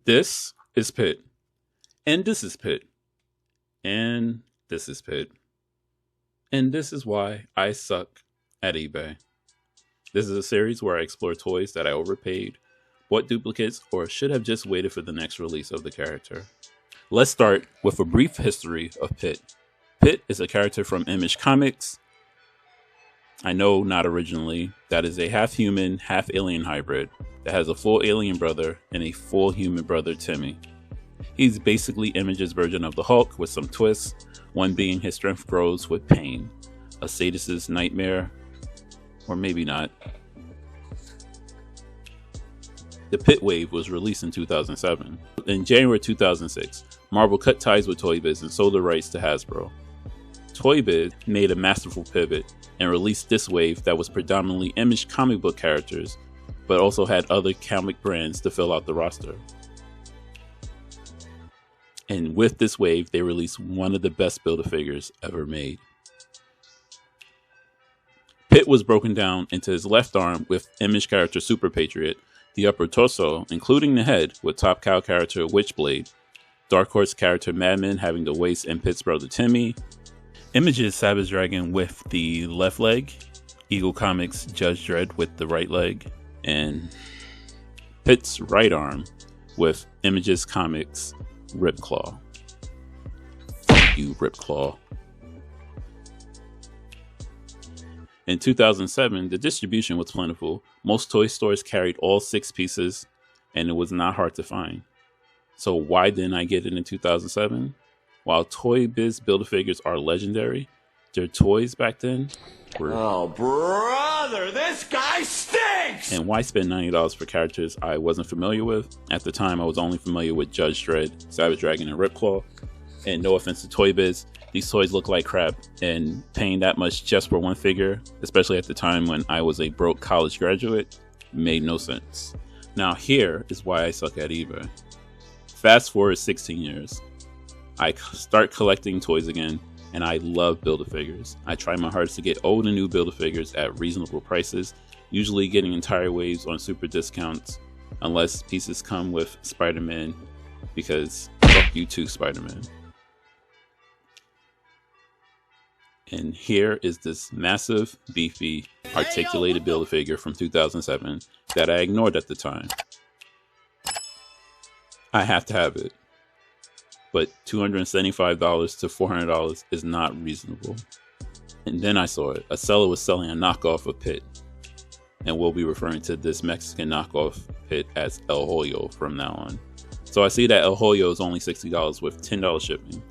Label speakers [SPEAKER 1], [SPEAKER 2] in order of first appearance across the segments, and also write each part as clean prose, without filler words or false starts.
[SPEAKER 1] This is Pitt, and this is Pitt, and this is Pitt, and this is why I suck at eBay. This is a series where I explore toys that I overpaid, bought duplicates, or should have just waited for the next release of the character. Let's start with a brief history of Pitt. Pitt is a character from Image Comics. I know, not originally. That is a half-human, half-alien hybrid that has a full alien brother and a full human brother, Timmy. He's basically Image's version of the Hulk with some twists, one being his strength grows with pain, a sadist's nightmare, or maybe not. The Pitt wave was released in 2007. In January 2006, Marvel cut ties with Toy Biz and sold the rights to Hasbro. Toy Biz made a masterful pivot and released this wave that was predominantly Image comic book characters, but also had other comic brands to fill out the roster. And with this wave, they released one of the best Build-A-Figures ever made. Pitt was broken down into his left arm with Image character Super Patriot, the upper torso, including the head, with Top Cow character Witchblade, Dark Horse character Madman having the waist and Pitt's brother Timmy, Image's Savage Dragon with the left leg, Eagle Comics Judge Dredd with the right leg, and Pitt's right arm with Image's Comics Ripclaw. Fuck you, Ripclaw. In 2007, the distribution was plentiful. Most toy stores carried all 6 pieces, and it was not hard to find. So why didn't I get it in 2007? While Toy Biz Build-A-Figures are legendary, their toys back then were...
[SPEAKER 2] Oh, brother, this guy stinks!
[SPEAKER 1] And why spend $90 for characters I wasn't familiar with? At the time, I was only familiar with Judge Dredd, Savage Dragon, and Ripclaw. And no offense to Toy Biz, these toys look like crap, and paying that much just for one figure, especially at the time when I was a broke college graduate, made no sense. Now here is why I suck at eBay. Fast forward 16 years. I start collecting toys again, and I love Build-A-Figures. I try my hardest to get old and new Build-A-Figures at reasonable prices, usually getting entire waves on super discounts, unless pieces come with Spider-Man, because fuck you too, Spider-Man. And here is this massive, beefy, articulated Build-A-Figure from 2007 that I ignored at the time. I have to have it. But $275 to $400 is not reasonable. And then I saw it. A seller was selling a knockoff of Pitt. And we'll be referring to this Mexican knockoff Pitt as El Hoyo from now on. So I see that El Hoyo is only $60 with $10 shipping.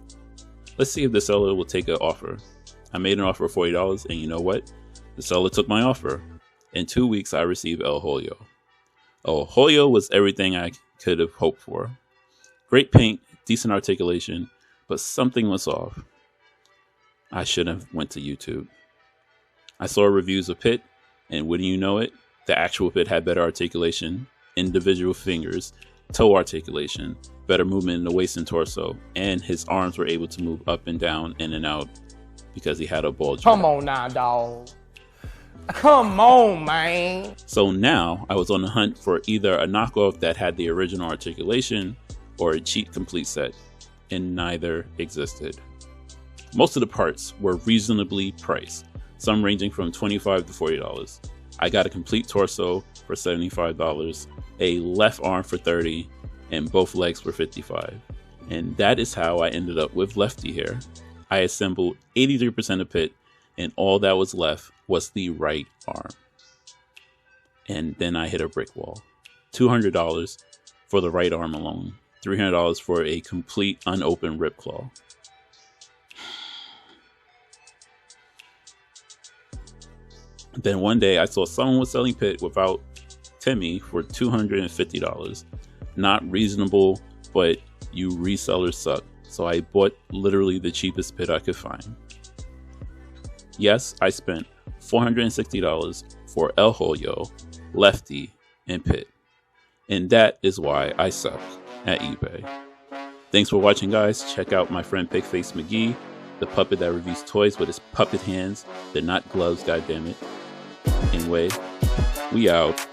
[SPEAKER 1] Let's see if the seller will take an offer. I made an offer of $40, and you know what? The seller took my offer. In 2 weeks, I received El Hoyo. El Hoyo was everything I could have hoped for. Great paint, decent articulation, but something was off. I should have went to YouTube. I saw reviews of Pitt, and wouldn't you know it, the actual Pitt had better articulation, individual fingers, toe articulation, better movement in the waist and torso, and his arms were able to move up and down, in and out, because he had a ball joint.
[SPEAKER 3] Come on now, dog. Come on, man.
[SPEAKER 1] So now I was on the hunt for either a knockoff that had the original articulation or a cheap complete set, and neither existed. Most of the parts were reasonably priced, some ranging from $25 to $40. I got a complete torso for $75, a left arm for $30, and both legs for $55. And that is how I ended up with Lefty here. I assembled 83% of Pitt, and all that was left was the right arm. And then I hit a brick wall. $200 for the right arm alone. $300 for a complete unopened Ripclaw. Then one day I saw someone was selling Pitt without Timmy for $250. Not reasonable, but you resellers suck. So I bought literally the cheapest Pitt I could find. Yes, I spent $460 for El Hoyo, Lefty, and Pitt. And that is why I suck at eBay. Thanks for watching, guys. Check out my friend Pigface McGee, the puppet that reviews toys with his puppet hands. They're not gloves, goddammit. Anyway, we out.